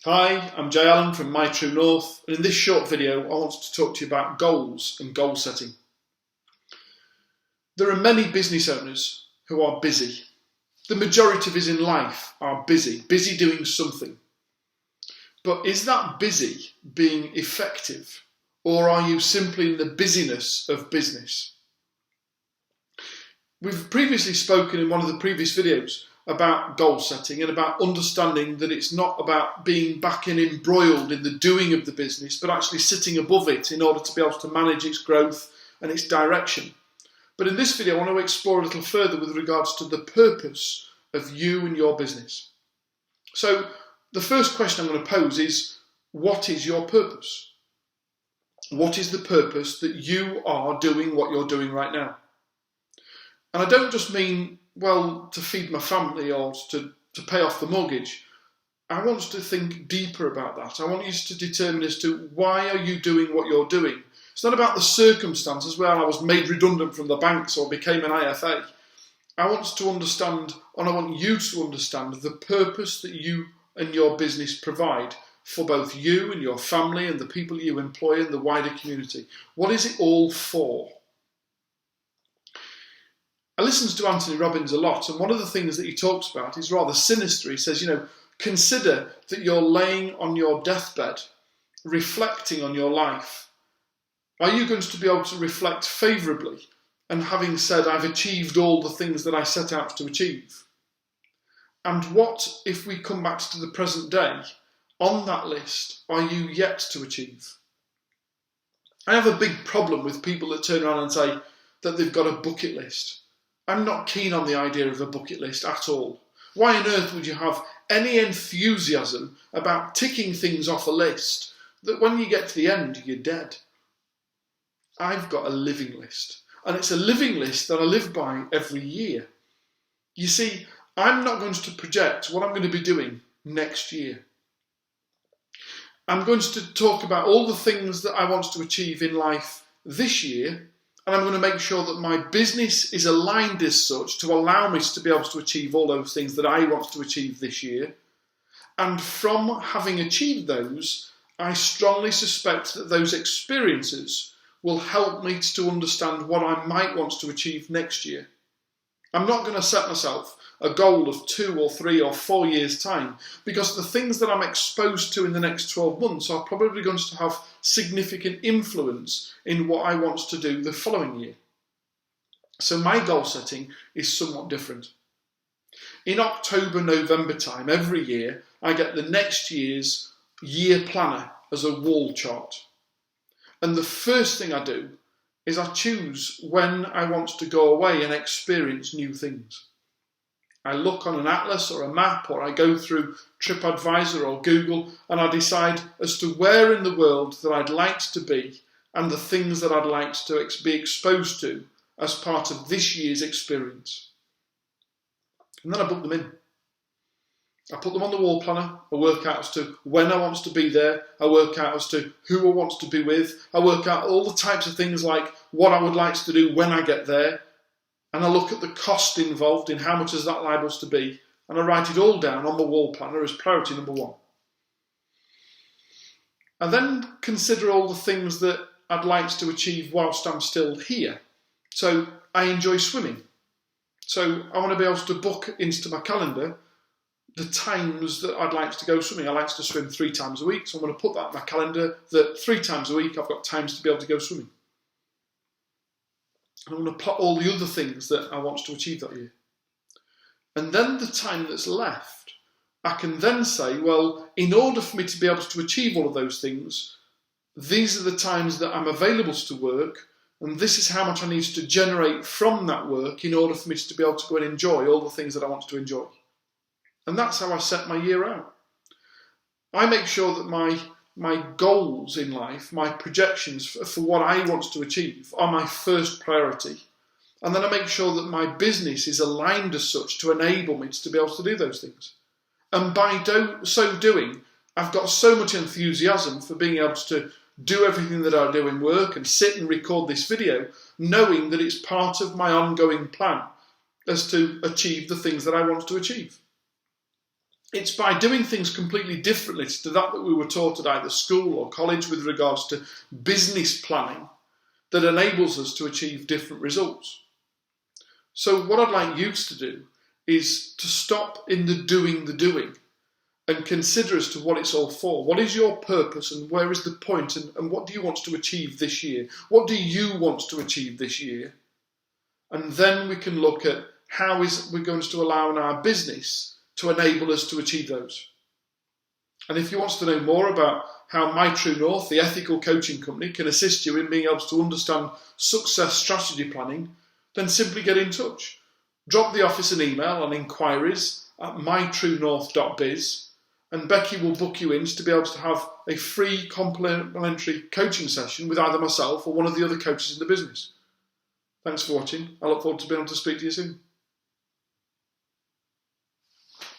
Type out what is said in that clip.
Hi, I'm Jay Allen from My True North, and in this short video I want to talk to you about goals and goal setting. There are many business owners who are busy. The majority of us in life are busy doing something. But is that busy being effective, or are you simply in the busyness of business? We've previously spoken in one of the previous videos about goal setting and about understanding that it's not about being back and embroiled in the doing of the business, but actually sitting above it in order to be able to manage its growth and its direction. But in this video I want to explore a little further with regards to the purpose of you and your business. So the first question I'm going to pose is, what is your purpose? What is the purpose that you are doing what you're doing right now? And I don't just mean, well, to feed my family or to pay off the mortgage. I want us to think deeper about that. I want you to determine as to why are you doing what you're doing. It's not about the circumstances where I was made redundant from the banks or became an IFA. I want us to understand, and I want you to understand, the purpose that you and your business provide for both you and your family and the people you employ and the wider community. What is it all for? I listen to Anthony Robbins a lot, and one of the things that he talks about is rather sinister. He says, consider that you're laying on your deathbed, reflecting on your life. Are you going to be able to reflect favourably and having said, I've achieved all the things that I set out to achieve? And what if we come back to the present day? On that list, are you yet to achieve? I have a big problem with people that turn around and say that they've got a bucket list. I'm not keen on the idea of a bucket list at all. Why on earth would you have any enthusiasm about ticking things off a list that when you get to the end, you're dead? I've got a living list, and it's a living list that I live by every year. You see, I'm not going to project what I'm going to be doing next year. I'm going to talk about all the things that I want to achieve in life this year, and I'm going to make sure that my business is aligned as such to allow me to be able to achieve all those things that I want to achieve this year. And from having achieved those, I strongly suspect that those experiences will help me to understand what I might want to achieve next year. I'm not going to set myself a goal of 2 or 3 or 4 years' time, because the things that I'm exposed to in the next 12 months are probably going to have significant influence in what I want to do the following year. So my goal setting is somewhat different. In October, November time, every year, I get the next year's year planner as a wall chart. And the first thing I do is I choose when I want to go away and experience new things. I look on an atlas or a map, or I go through TripAdvisor or Google, and I decide as to where in the world that I'd like to be and the things that I'd like to be exposed to as part of this year's experience. And then I book them in. I put them on the wall planner. I work out as to when I want to be there. I work out as to who I want to be with. I work out all the types of things like what I would like to do when I get there. And I look at the cost involved in how much is that liable to be. And I write it all down on the wall planner as priority number 1. I then consider all the things that I'd like to achieve whilst I'm still here. So I enjoy swimming. So I want to be able to book into my calendar the times that I'd like to go swimming. I like to swim 3 times a week, so I'm going to put that in my calendar that 3 times a week I've got times to be able to go swimming. And I'm going to plot all the other things that I want to achieve that year. And then the time that's left, I can then say, well, in order for me to be able to achieve all of those things, these are the times that I'm available to work, and this is how much I need to generate from that work in order for me to be able to go and enjoy all the things that I want to enjoy. And that's how I set my year out. I make sure that my goals in life, my projections for what I want to achieve are my first priority. And then I make sure that my business is aligned as such to enable me to be able to do those things. And by so doing, I've got so much enthusiasm for being able to do everything that I do in work and sit and record this video, knowing that it's part of my ongoing plan as to achieve the things that I want to achieve. It's by doing things completely differently to that we were taught at either school or college with regards to business planning that enables us to achieve different results. So what I'd like you to do is to stop in the doing and consider as to what it's all for. What is your purpose and where is the point, and what do you want to achieve this year? What do you want to achieve this year? And then we can look at how we're going to allow in our business to enable us to achieve those. And if you want to know more about how My True North, the ethical coaching company, can assist you in being able to understand success strategy planning, then simply get in touch. Drop the office an email on inquiries@mytruenorth.biz, and Becky will book you in to be able to have a free complimentary coaching session with either myself or one of the other coaches in the business. Thanks for watching. I look forward to being able to speak to you soon.